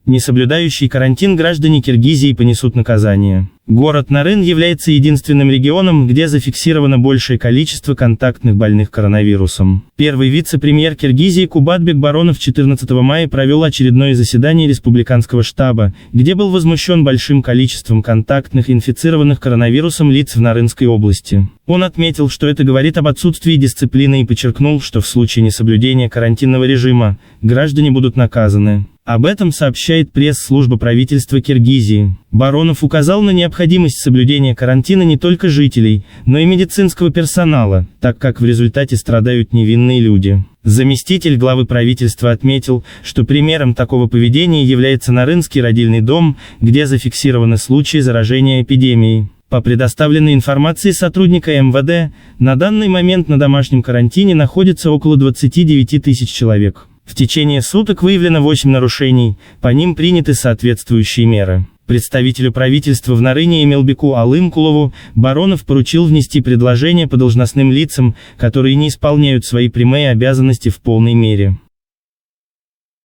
Несоблюдающие карантин граждане Киргизии понесут наказание. Город Нарын является единственным регионом, где зафиксировано большее количество контактных больных коронавирусом. Первый вице-премьер Киргизии Кубатбек Баронов 14 мая провел очередное заседание республиканского штаба, где был возмущен большим количеством контактных инфицированных коронавирусом лиц в Нарынской области. Он отметил, что это говорит об отсутствии дисциплины и подчеркнул, что в случае несоблюдения карантинного режима граждане будут наказаны. Об этом сообщает пресс-служба правительства Киргизии. Баронов указал на необходимость соблюдения карантина не только жителей, но и медицинского персонала, так как в результате страдают невинные люди. Заместитель главы правительства отметил, что примером такого поведения является Нарынский родильный дом, где зафиксированы случаи заражения эпидемией. По предоставленной информации сотрудника МВД, на данный момент на домашнем карантине находится около 29 тысяч человек. В течение суток выявлено 8 нарушений, по ним приняты соответствующие меры. Представителю правительства в Нарыне Эмелбеку Алымкулову Баронов поручил внести предложения по должностным лицам, которые не исполняют свои прямые обязанности в полной мере.